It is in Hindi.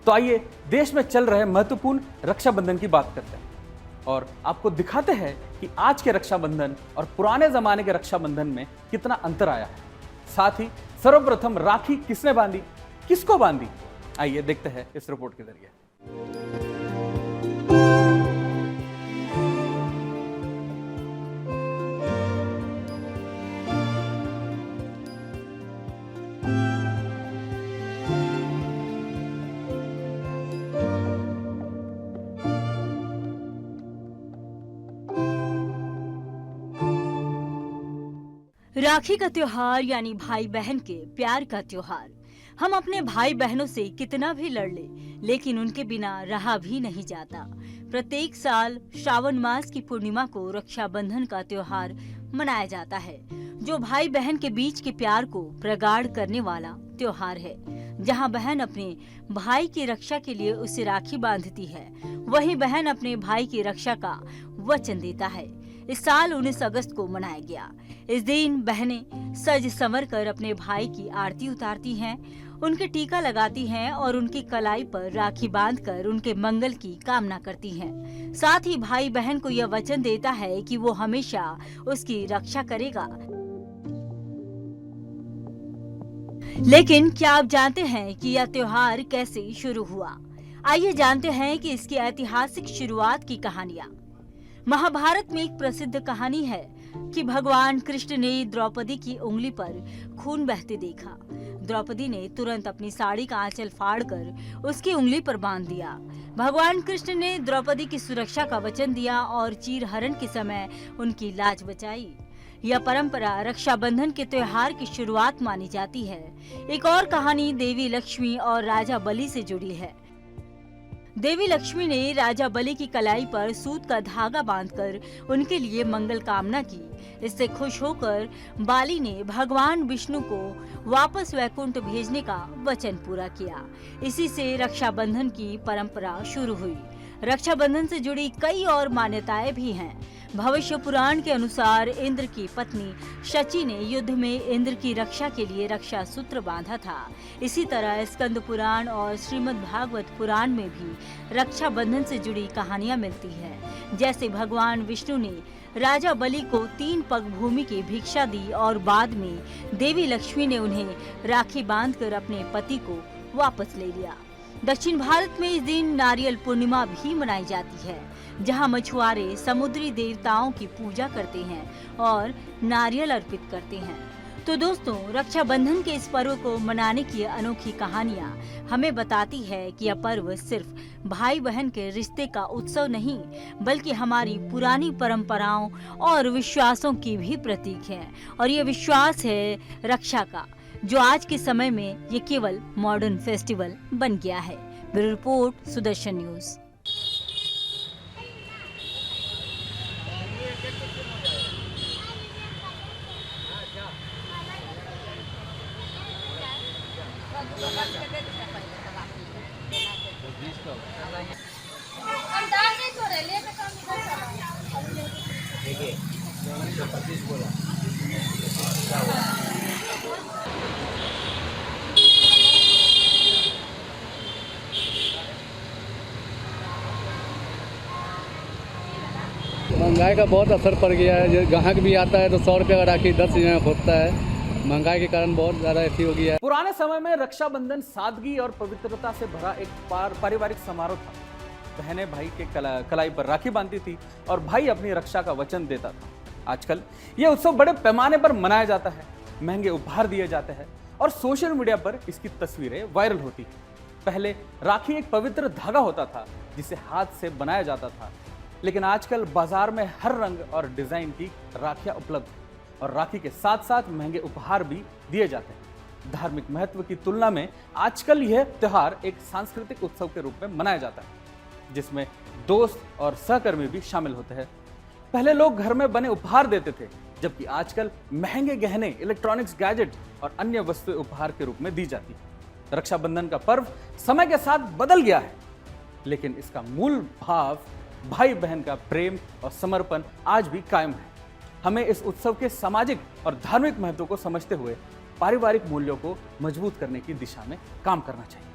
तो आइए देश में चल रहे महत्वपूर्ण रक्षाबंधन की बात करते हैं और आपको दिखाते हैं कि आज के रक्षाबंधन और पुराने जमाने के रक्षाबंधन में कितना अंतर आया है। साथ ही सर्वप्रथम राखी किसने बांधी, किसको बांधी, आइए देखते हैं इस रिपोर्ट के जरिए। राखी का त्योहार यानी भाई बहन के प्यार का त्योहार। हम अपने भाई बहनों से कितना भी लड़ ले, लेकिन उनके बिना रहा भी नहीं जाता। प्रत्येक साल श्रावण मास की पूर्णिमा को रक्षाबंधन का त्योहार मनाया जाता है, जो भाई बहन के बीच के प्यार को प्रगाढ़ करने वाला त्योहार है। जहां बहन अपने भाई की रक्षा के लिए उसे राखी बांधती है, वहीं बहन अपने भाई की रक्षा का वचन देता है। इस साल 19 अगस्त को मनाया गया। इस दिन बहनें सज संवर कर अपने भाई की आरती उतारती हैं, उनके टीका लगाती हैं और उनकी कलाई पर राखी बांधकर उनके मंगल की कामना करती हैं। साथ ही भाई बहन को यह वचन देता है कि वो हमेशा उसकी रक्षा करेगा। लेकिन क्या आप जानते हैं कि यह त्योहार कैसे शुरू हुआ? आइए जानते हैं कि इसकी ऐतिहासिक शुरुआत की कहानियाँ। महाभारत में एक प्रसिद्ध कहानी है कि भगवान कृष्ण ने द्रौपदी की उंगली पर खून बहते देखा। द्रौपदी ने तुरंत अपनी साड़ी का आंचल फाड़कर उसकी उंगली पर बांध दिया। भगवान कृष्ण ने द्रौपदी की सुरक्षा का वचन दिया और चीरहरण के समय उनकी लाज बचाई। यह परंपरा रक्षाबंधन के त्योहार की शुरुआत मानी जाती है। एक और कहानी देवी लक्ष्मी और राजा बलि से जुड़ी है। देवी लक्ष्मी ने राजा बलि की कलाई पर सूत का धागा बांधकर उनके लिए मंगल कामना की। इससे खुश होकर बाली ने भगवान विष्णु को वापस वैकुंठ भेजने का वचन पूरा किया। इसी से रक्षाबंधन की परंपरा शुरू हुई। रक्षाबंधन से जुड़ी कई और मान्यताएं भी हैं। भविष्य पुराण के अनुसार इंद्र की पत्नी शची ने युद्ध में इंद्र की रक्षा के लिए रक्षा सूत्र बांधा था। इसी तरह स्कंद पुराण और श्रीमद् भागवत पुराण में भी रक्षाबंधन से जुड़ी कहानियां मिलती हैं। जैसे भगवान विष्णु ने राजा बलि को 3 पग भूमि की भिक्षा दी और बाद में देवी लक्ष्मी ने उन्हें राखी बांधकर अपने पति को वापस ले लिया। दक्षिण भारत में इस दिन नारियल पूर्णिमा भी मनाई जाती है, जहां मछुआरे समुद्री देवताओं की पूजा करते हैं और नारियल अर्पित करते हैं। तो दोस्तों, रक्षाबंधन के इस पर्व को मनाने की अनोखी कहानियां हमें बताती है कि यह पर्व सिर्फ भाई बहन के रिश्ते का उत्सव नहीं, बल्कि हमारी पुरानी परंपराओं और विश्वासों की भी प्रतीक है। और ये विश्वास है रक्षा का, जो आज के समय में ये केवल मॉडर्न फेस्टिवल बन गया है। Bureau report, Sudarshan news. महंगाई का बहुत असर पड़ गया है। जो ग्राहक भी आता है तो 100 रुपये का राखी 10 रुपये होता है। महंगाई के कारण बहुत ज़्यादा ऐसी हो गया है। पुराने समय में रक्षाबंधन सादगी और पवित्रता से भरा एक पारिवारिक समारोह था। बहनें भाई के कलाई पर राखी बांधती थी और भाई अपनी रक्षा का वचन देता था। आजकल यह उत्सव बड़े पैमाने पर मनाया जाता है, महंगे उपहार दिए जाते हैं और सोशल मीडिया पर इसकी तस्वीरें वायरल होती हैं। पहले राखी एक पवित्र धागा होता था जिसे हाथ से बनाया जाता था, लेकिन आजकल बाजार में हर रंग और डिजाइन की राखियां उपलब्ध हैं और राखी के साथ साथ महंगे उपहार भी दिए जाते हैं। धार्मिक महत्व की तुलना में आजकल यह त्योहार एक सांस्कृतिक उत्सव के रूप में मनाया जाता है, जिसमें दोस्त और सहकर्मी भी शामिल होते हैं। पहले लोग घर में बने उपहार देते थे, जबकि आजकल महंगे गहने, इलेक्ट्रॉनिक्स गैजेट और अन्य वस्तुएं उपहार के रूप में दी जाती है। रक्षाबंधन का पर्व समय के साथ बदल गया है, लेकिन इसका मूल भाव भाई बहन का प्रेम और समर्पण आज भी कायम है। हमें इस उत्सव के सामाजिक और धार्मिक महत्व को समझते हुए पारिवारिक मूल्यों को मजबूत करने की दिशा में काम करना चाहिए।